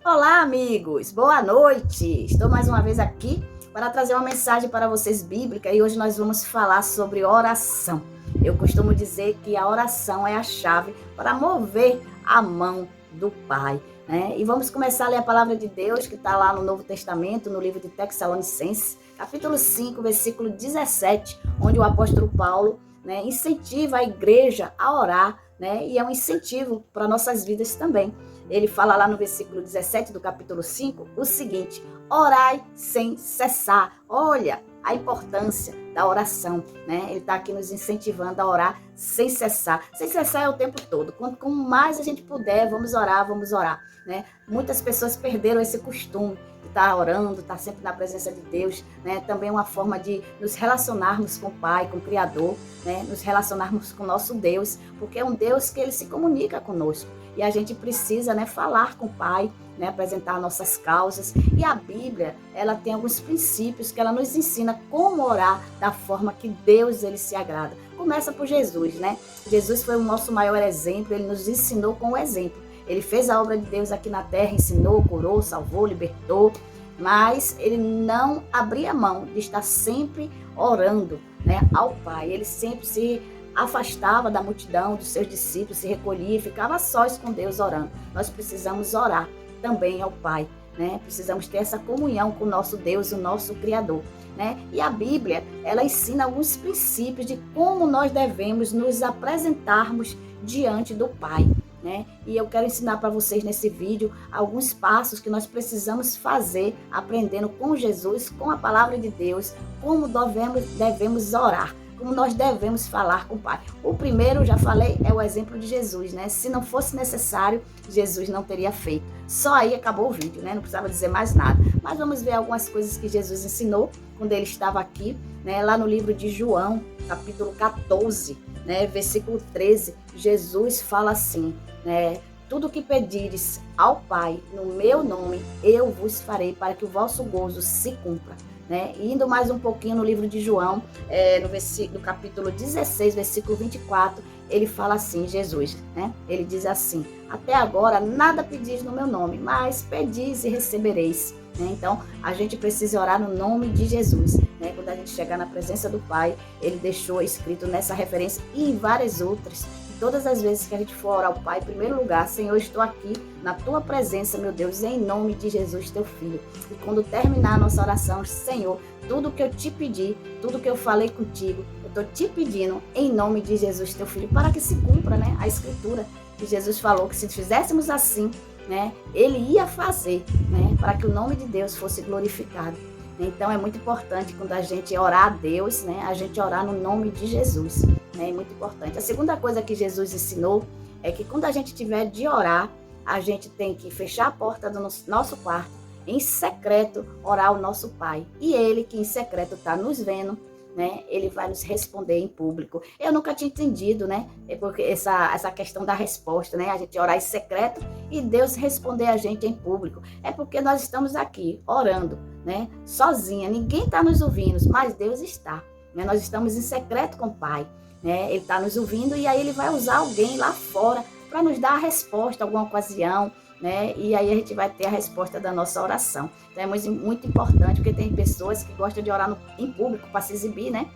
Olá, amigos! Boa noite! Estou mais uma vez aqui para trazer uma mensagem para vocês bíblica e hoje nós vamos falar sobre oração. Eu costumo dizer que a oração é a chave para mover a mão do Pai, né? E vamos começar a ler a palavra de Deus que está lá no Novo Testamento, no livro de Tessalonicenses, capítulo 5, versículo 17, onde o apóstolo Paulo, né, incentiva a igreja a orar, né? E é um incentivo para nossas vidas também. Ele fala lá no versículo 17 do capítulo 5 o seguinte: orai sem cessar. Olha a importância da oração, né? Ele está aqui nos incentivando a orar sem cessar. Sem cessar é o tempo todo. Quanto mais a gente puder, vamos orar, né? Muitas pessoas perderam esse costume de estar orando, estar sempre na presença de Deus, né? Também é uma forma de nos relacionarmos com o Pai, com o Criador, né? Nos relacionarmos com o nosso Deus, porque é um Deus que ele se comunica conosco. E a gente precisa, né, falar com o Pai, né, apresentar nossas causas. E a Bíblia, ela tem alguns princípios que ela nos ensina como orar da forma que Deus ele se agrada. Começa por Jesus, né? Jesus foi o nosso maior exemplo, ele nos ensinou com o exemplo. Ele fez a obra de Deus aqui na terra, ensinou, curou, salvou, libertou, mas ele não abria mão de estar sempre orando, né, ao Pai. Ele sempre se afastava da multidão dos seus discípulos, se recolhia e ficava sós com Deus orando. Nós precisamos orar também ao Pai, né? Precisamos ter essa comunhão com o nosso Deus, o nosso Criador, né? E a Bíblia, ela ensina alguns princípios de como nós devemos nos apresentarmos diante do Pai, né? E eu quero ensinar para vocês nesse vídeo alguns passos que nós precisamos fazer, aprendendo com Jesus, com a palavra de Deus, como devemos orar, como nós devemos falar com o Pai. O primeiro, já falei, é o exemplo de Jesus, né? Se não fosse necessário, Jesus não teria feito. Só aí acabou o vídeo, né? Não precisava dizer mais nada. Mas vamos ver algumas coisas que Jesus ensinou quando ele estava aqui, né? Lá no livro de João, capítulo 14, né? Versículo 13, Jesus fala assim, né? Tudo que pedires ao Pai no meu nome, eu vos farei para que o vosso gozo se cumpra. Né? E indo mais um pouquinho no livro de João, no capítulo 16, versículo 24, ele fala assim, Jesus, né? Ele diz assim: até agora nada pedis no meu nome, mas pedis e recebereis. Né? Então, a gente precisa orar no nome de Jesus. Né? Quando a gente chegar na presença do Pai, ele deixou escrito nessa referência e em várias outras. Todas as vezes que a gente for orar ao Pai, em primeiro lugar, Senhor, estou aqui na tua presença, meu Deus, em nome de Jesus, teu filho. E quando terminar a nossa oração, Senhor, tudo que eu te pedi, tudo que eu falei contigo, eu estou te pedindo em nome de Jesus, teu filho, para que se cumpra, né, a escritura que Jesus falou, que se fizéssemos assim, né, ele ia fazer, né, para que o nome de Deus fosse glorificado. Então é muito importante quando a gente orar a Deus, né, a gente orar no nome de Jesus. É muito importante. A segunda coisa que Jesus ensinou é que quando a gente tiver de orar, a gente tem que fechar a porta do nosso quarto, em secreto, orar ao nosso Pai. E ele, que em secreto está nos vendo, né, ele vai nos responder em público. Eu nunca tinha entendido, né, porque essa questão da resposta, né, a gente orar em secreto e Deus responder a gente em público. É porque nós estamos aqui orando, né, sozinha, ninguém está nos ouvindo, mas Deus está. Né, nós estamos em secreto com o Pai. Né? Ele está nos ouvindo e aí ele vai usar alguém lá fora para nos dar a resposta, alguma ocasião, né? E aí a gente vai ter a resposta da nossa oração. Então é muito importante, porque tem pessoas que gostam de orar em público para se exibir, né?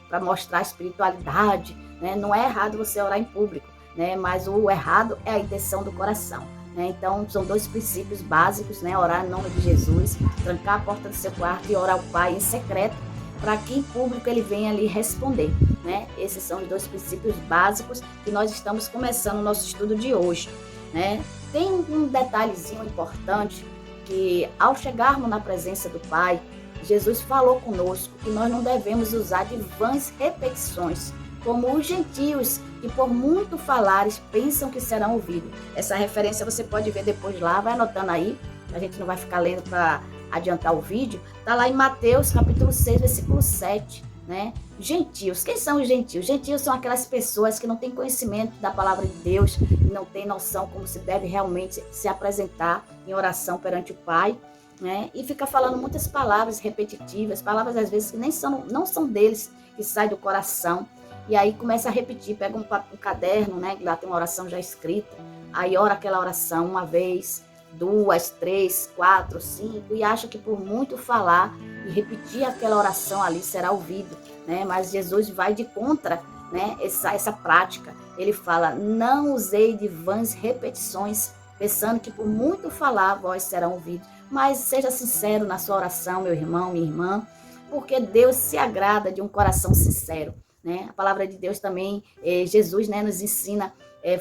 Para mostrar a espiritualidade, né? Não é errado você orar em público, né? Mas o errado é a intenção do coração. Né? Então, são dois princípios básicos, né? Orar em nome de Jesus, trancar a porta do seu quarto e orar ao Pai em secreto, para que em público ele venha ali responder. Né? Esses são os dois princípios básicos que nós estamos começando o nosso estudo de hoje. Né? Tem um detalhezinho importante que ao chegarmos na presença do Pai, Jesus falou conosco que nós não devemos usar de vãs repetições, como os gentios que por muito falares pensam que serão ouvidos. Essa referência você pode ver depois lá, vai anotando aí, a gente não vai ficar lendo para adiantar o vídeo, está lá em Mateus capítulo 6, versículo 7, né? Gentios, quem são os gentios? Gentios são aquelas pessoas que não têm conhecimento da palavra de Deus e não têm noção como se deve realmente se apresentar em oração perante o Pai, né? E fica falando muitas palavras repetitivas, palavras às vezes que não são deles, que saem do coração, e aí começa a repetir, pega um caderno, né? Lá tem uma oração já escrita, aí ora aquela oração uma vez, 2, 3, 4, 5 e acha que por muito falar e repetir aquela oração ali será ouvido, né? Mas Jesus vai de contra, né, essa prática. Ele fala: não usei de vãs repetições, pensando que por muito falar vós serão ouvidos. Mas seja sincero na sua oração, meu irmão, minha irmã, porque Deus se agrada de um coração sincero, né? A palavra de Deus também, Jesus, né, nos ensina,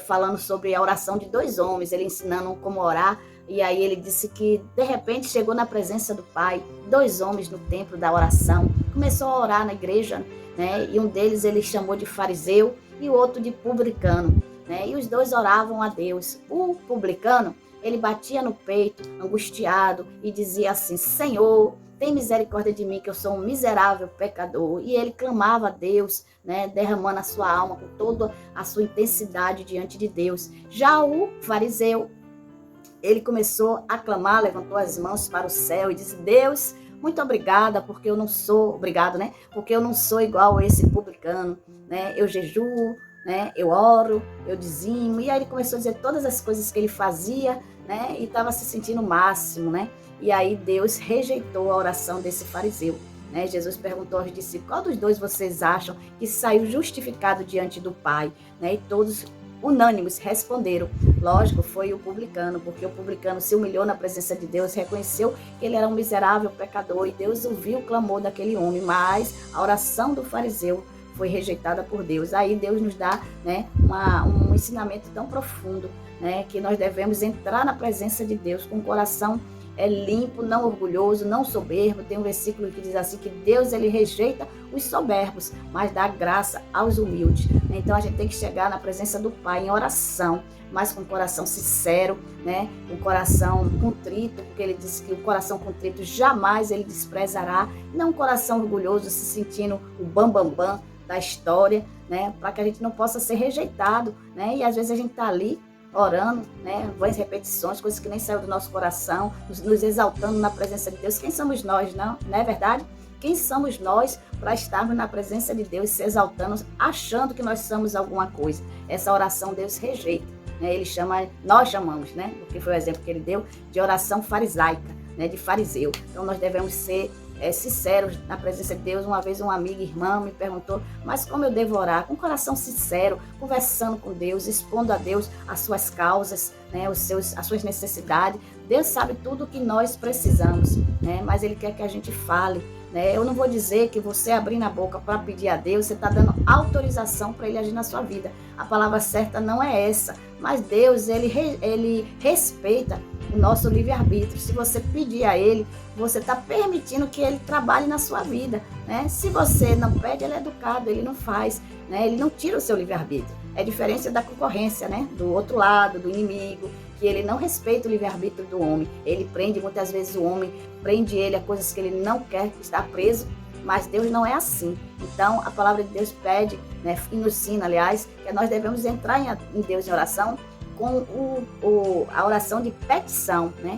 falando sobre a oração de 2 homens, ele ensinando como orar. E aí ele disse que, de repente, chegou na presença do Pai, 2 homens no templo da oração, começou a orar na igreja, né? E um deles ele chamou de fariseu e o outro de publicano, né? E os 2 oravam a Deus. O publicano, ele batia no peito, angustiado, e dizia assim: Senhor, tem misericórdia de mim, que eu sou um miserável pecador. E ele clamava a Deus, né, derramando a sua alma com toda a sua intensidade diante de Deus. Já o fariseu, ele começou a clamar, levantou as mãos para o céu e disse: Deus, muito obrigada, porque eu não sou, obrigado, né? Porque eu não sou igual a esse publicano, né? Eu jejuo, né? Eu oro, eu dizimo. E aí ele começou a dizer todas as coisas que ele fazia, né? E estava se sentindo o máximo, né? E aí Deus rejeitou a oração desse fariseu, né? Jesus perguntou aos discípulos: qual dos 2 vocês acham que saiu justificado diante do Pai, né? E todos unânimes responderam. Lógico, foi o publicano, porque o publicano se humilhou na presença de Deus, reconheceu que ele era um miserável pecador e Deus ouviu o clamor daquele homem, mas a oração do fariseu foi rejeitada por Deus. Aí Deus nos dá, né, um ensinamento tão profundo, né, que nós devemos entrar na presença de Deus com o coração limpo, não orgulhoso, não soberbo. Tem um versículo que diz assim, que Deus ele rejeita os soberbos, mas dá graça aos humildes. Então a gente tem que chegar na presença do Pai em oração, mas com o coração sincero, né? Com o coração contrito, porque ele disse que o coração contrito jamais ele desprezará. Não um coração orgulhoso, se sentindo o bam da história, né? Para que a gente não possa ser rejeitado, né? E às vezes a gente está ali orando, né, vãs repetições, coisas que nem saíram do nosso coração, nos exaltando na presença de Deus. Quem somos nós, não é verdade? Quem somos nós para estarmos na presença de Deus, se exaltando, achando que nós somos alguma coisa? Essa oração Deus rejeita, né? Ele chama, nós chamamos, né, porque foi o exemplo que ele deu, de oração farisaica, né, de fariseu. Então nós devemos ser sinceros na presença de Deus. Uma vez uma amiga, irmã, me perguntou: mas como eu devo orar? Com o coração sincero, conversando com Deus, expondo a Deus as suas causas, né, as suas necessidades. Deus sabe tudo o que nós precisamos, né, mas Ele quer que a gente fale, né? Eu não vou dizer que você abrindo a boca para pedir a Deus, você está dando autorização para Ele agir na sua vida. A palavra certa não é essa, mas Deus, Ele respeita o nosso livre-arbítrio. Se você pedir a Ele, você está permitindo que Ele trabalhe na sua vida, né? Se você não pede, Ele é educado, Ele não faz, né? Ele não tira o seu livre-arbítrio. É diferente da concorrência, né? Do outro lado, do inimigo, que ele não respeita o livre-arbítrio do homem. Ele prende, muitas vezes o homem prende ele a coisas que ele não quer estar preso, mas Deus não é assim. Então, a palavra de Deus pede, né, e nos ensina, aliás, que nós devemos entrar em Deus em oração com a oração de petição, né?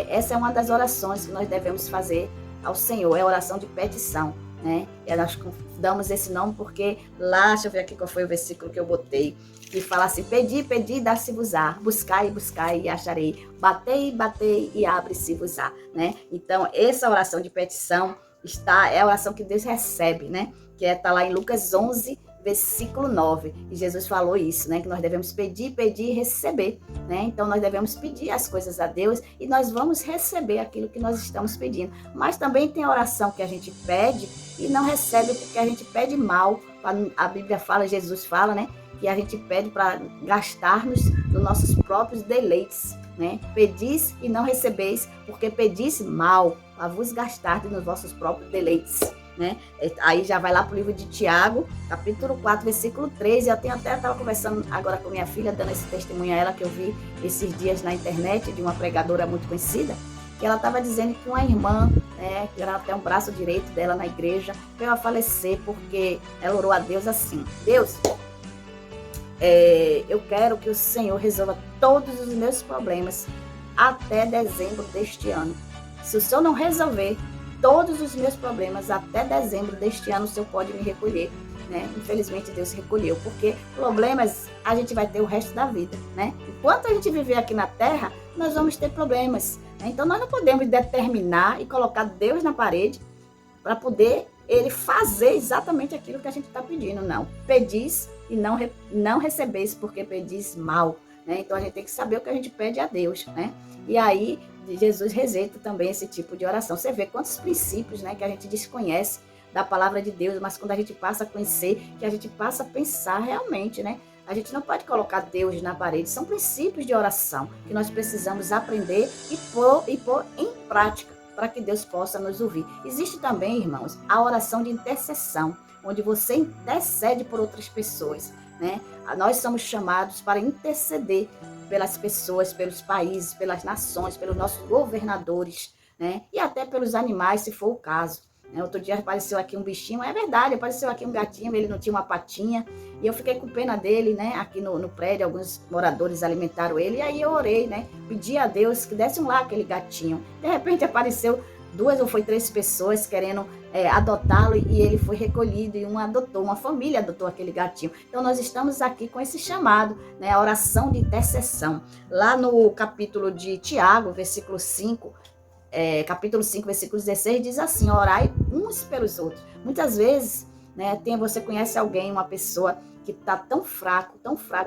Essa é uma das orações que nós devemos fazer ao Senhor, é a oração de petição, né? E nós damos esse nome porque lá, deixa eu ver aqui qual foi o versículo que eu botei, que fala assim: pedi, pedi, dá-se-vos-á, buscai, buscai e acharei, batei, batei e abre-se-vos-á, né? Então, essa oração de petição é a oração que Deus recebe, né? Que está lá em Lucas 11, versículo 9, e Jesus falou isso, né? Que nós devemos pedir, pedir e receber, né? Então nós devemos pedir as coisas a Deus e nós vamos receber aquilo que nós estamos pedindo. Mas também tem a oração que a gente pede e não recebe porque a gente pede mal. A Bíblia fala, Jesus fala, né? Que a gente pede para gastarmos nos nossos próprios deleites, né? Pedis e não recebeis, porque pedis mal, para vos gastar nos vossos próprios deleites, né? Aí já vai lá para o livro de Tiago, capítulo 4, versículo 13. Eu estava conversando agora com minha filha, dando esse testemunho a ela, que eu vi esses dias na internet, de uma pregadora muito conhecida, que ela estava dizendo que uma irmã, né, que era até um braço direito dela na igreja, veio a falecer porque ela orou a Deus assim: Deus, eu quero que o Senhor resolva todos os meus problemas até dezembro deste ano. Se o Senhor não resolver todos os meus problemas até dezembro deste ano, o Senhor pode me recolher, né? Infelizmente Deus recolheu, porque problemas a gente vai ter o resto da vida, né? Enquanto a gente viver aqui na Terra, nós vamos ter problemas, né? Então nós não podemos determinar e colocar Deus na parede para poder ele fazer exatamente aquilo que a gente está pedindo. Não, pedis e não recebeis porque pedis mal, né? Então a gente tem que saber o que a gente pede a Deus, né? E aí Jesus rejeita também esse tipo de oração. Você vê quantos princípios, né, que a gente desconhece da palavra de Deus, mas quando a gente passa a conhecer, que a gente passa a pensar realmente, né? A gente não pode colocar Deus na parede. São princípios de oração que nós precisamos aprender e pôr em prática para que Deus possa nos ouvir. Existe também, irmãos, a oração de intercessão, onde você intercede por outras pessoas, né? Nós somos chamados para interceder pelas pessoas, pelos países, pelas nações, pelos nossos governadores, né? E até pelos animais, se for o caso. Outro dia apareceu aqui um bichinho, é verdade, apareceu aqui um gatinho, ele não tinha uma patinha, e eu fiquei com pena dele, né? Aqui no prédio, alguns moradores alimentaram ele, e aí eu orei, né? Pedi a Deus que desse lá aquele gatinho. De repente apareceu 2 ou foi 3 pessoas querendo adotá-lo, e ele foi recolhido, e uma família adotou aquele gatinho. Então nós estamos aqui com esse chamado, né? A oração de intercessão. Lá no capítulo de Tiago, versículo 5, capítulo 5, versículo 16, diz assim: orai uns pelos outros. Muitas vezes, né, você conhece alguém, uma pessoa que está tão fraco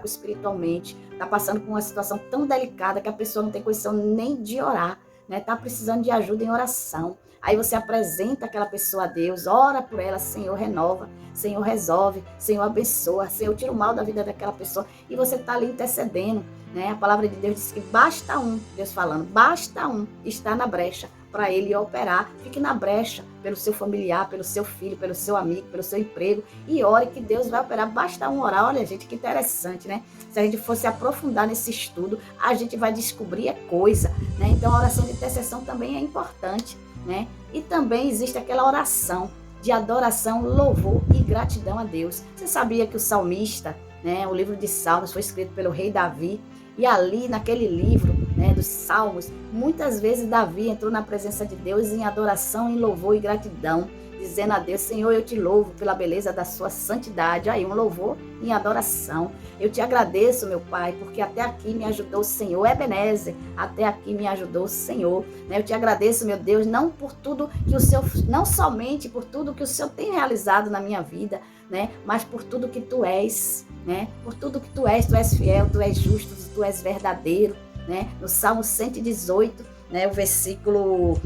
espiritualmente, está passando por uma situação tão delicada que a pessoa não tem condição nem de orar, né, está precisando de ajuda em oração. Aí você apresenta aquela pessoa a Deus, ora por ela: Senhor, renova, Senhor, resolve, Senhor, abençoa, Senhor, tira o mal da vida daquela pessoa, e você está ali intercedendo, né? A palavra de Deus diz que basta um, Deus falando, basta um estar na brecha para ele operar. Fique na brecha pelo seu familiar, pelo seu filho, pelo seu amigo, pelo seu emprego, e ore que Deus vai operar. Basta um orar. Olha, gente, que interessante, né? Se a gente fosse aprofundar nesse estudo, a gente vai descobrir coisa, né? Então a oração de intercessão também é importante, né? E também existe aquela oração de adoração, louvor e gratidão a Deus. Você sabia que o salmista, né, o livro de Salmos foi escrito pelo rei Davi, e ali naquele livro, né, dos Salmos, muitas vezes Davi entrou na presença de Deus em adoração, em louvor e gratidão, dizendo a Deus: Senhor, eu te louvo pela beleza da sua santidade. Aí um louvor em adoração. Eu te agradeço, meu Pai, porque até aqui me ajudou o Senhor. Ebenezer, até aqui me ajudou o Senhor. Eu te agradeço, meu Deus, não por tudo que o Senhor, não somente por tudo que o Senhor tem realizado na minha vida, né, mas por tudo que tu és, né? Por tudo que tu és fiel, tu és justo, tu és verdadeiro, né? No Salmo 118, né, o versículo,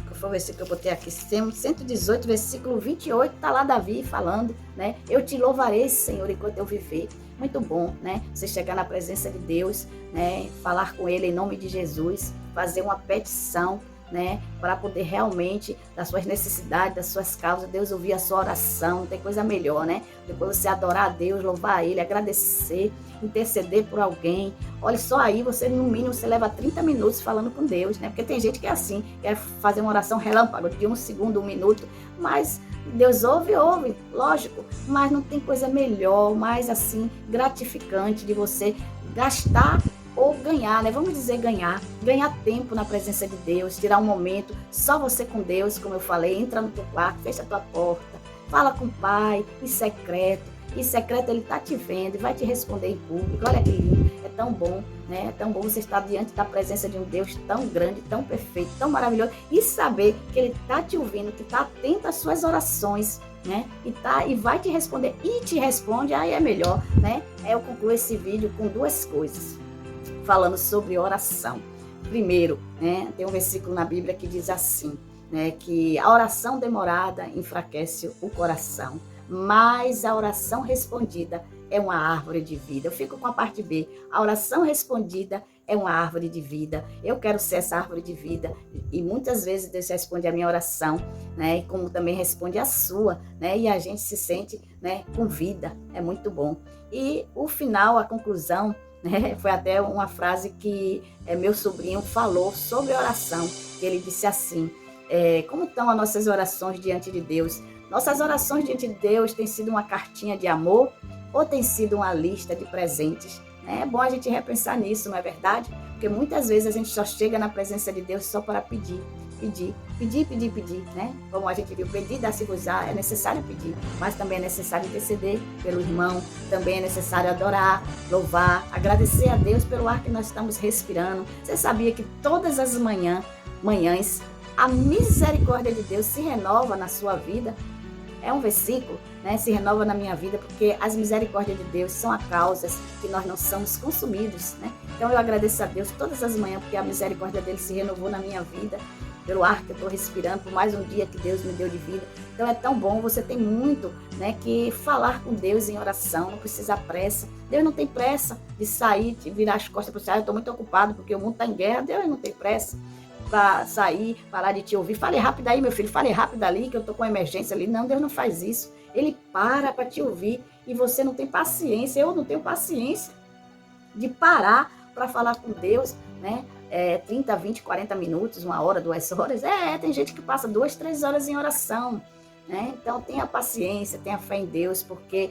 qual foi o versículo que eu botei aqui? 118, versículo 28, está lá Davi falando, né? Eu te louvarei, Senhor, enquanto eu viver. Muito bom, né? Você chegar na presença de Deus, né? Falar com Ele em nome de Jesus, fazer uma petição, né, para poder realmente, das suas necessidades, das suas causas, Deus ouvir a sua oração. Não tem coisa melhor, né? Depois você adorar a Deus, louvar a Ele, agradecer, interceder por alguém. Olha só aí, você no mínimo você leva 30 minutos falando com Deus, né? Porque tem gente que é assim, quer fazer uma oração relâmpago de 1 segundo, 1 minuto, mas Deus ouve, lógico, mas não tem coisa melhor, mais assim, gratificante de você gastar ou ganhar, né? Vamos dizer ganhar tempo na presença de Deus, tirar um momento só você com Deus, como eu falei, entra no teu quarto, fecha a tua porta, fala com o Pai em secreto. Em secreto Ele está te vendo e vai te responder em público. Olha que lindo, é tão bom, né? É tão bom você estar diante da presença de um Deus tão grande, tão perfeito, tão maravilhoso, e saber que Ele está te ouvindo, que está atento às suas orações, né? E vai te responder, e te responde, aí é melhor, né? Eu concluo esse vídeo com 2 coisas, falando sobre oração. Primeiro, né, tem um versículo na Bíblia que diz assim, né, que a oração demorada enfraquece o coração, mas a oração respondida é uma árvore de vida. Eu fico com a parte B. A oração respondida é uma árvore de vida. Eu quero ser essa árvore de vida, e muitas vezes Deus responde a minha oração, né, como também responde a sua, né, e a gente se sente, né, com vida. É muito bom. E o final, a conclusão, né, foi até uma frase que meu sobrinho falou sobre oração. Ele disse assim: como estão as nossas orações diante de Deus? Nossas orações diante de Deus têm sido uma cartinha de amor ou tem sido uma lista de presentes? É bom a gente repensar nisso, não é verdade? Porque muitas vezes a gente só chega na presença de Deus só para pedir. pedir, pedir, pedir, pedir, né? Como a gente viu, pedir dá-se-vos-á, é necessário pedir, mas também é necessário interceder pelo irmão, também é necessário adorar, louvar, agradecer a Deus pelo ar que nós estamos respirando. Você sabia que todas as manhãs, a misericórdia de Deus se renova na sua vida? É um versículo, né? Se renova na minha vida, porque as misericórdias de Deus são a causa que nós não somos consumidos, né? Então eu agradeço a Deus todas as manhãs, porque a misericórdia dele se renovou na minha vida, pelo ar que eu estou respirando, por mais um dia que Deus me deu de vida. Então é tão bom, você tem muito, né, que falar com Deus em oração, não precisa pressa. Deus não tem pressa de sair, de virar as costas para o céu. Eu estou muito ocupado, porque o mundo está em guerra, Deus não tem pressa para sair, parar de te ouvir. Fale rápido aí, meu filho, fale rápido ali, que eu estou com emergência ali. Não, Deus não faz isso. Ele para te ouvir e você não tem paciência. Eu não tenho paciência de parar para falar com Deus, né? 30, 20, 40 minutos, 1 hora, 2 horas. Tem gente que passa 2, 3 horas em oração, né? Então tenha paciência, tenha fé em Deus, porque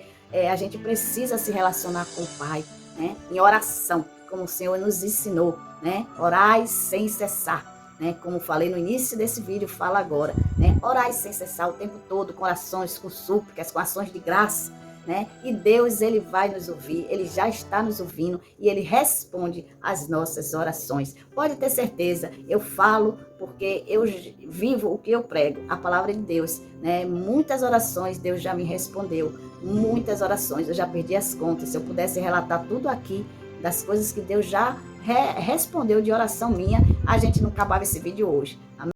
a gente precisa se relacionar com o Pai, né? Em oração, como o Senhor nos ensinou, né? Orai sem cessar. Né, como falei no início desse vídeo, fala agora, né? Orai sem cessar o tempo todo, com orações, com súplicas, com ações de graça, né? E Deus, ele vai nos ouvir, ele já está nos ouvindo e ele responde às nossas orações. Pode ter certeza, eu falo porque eu vivo o que eu prego, a palavra de Deus, né? Muitas orações Deus já me respondeu, muitas orações, eu já perdi as contas. Se eu pudesse relatar tudo aqui, das coisas que Deus já respondeu de oração minha, a gente não acabava esse vídeo hoje. Amém?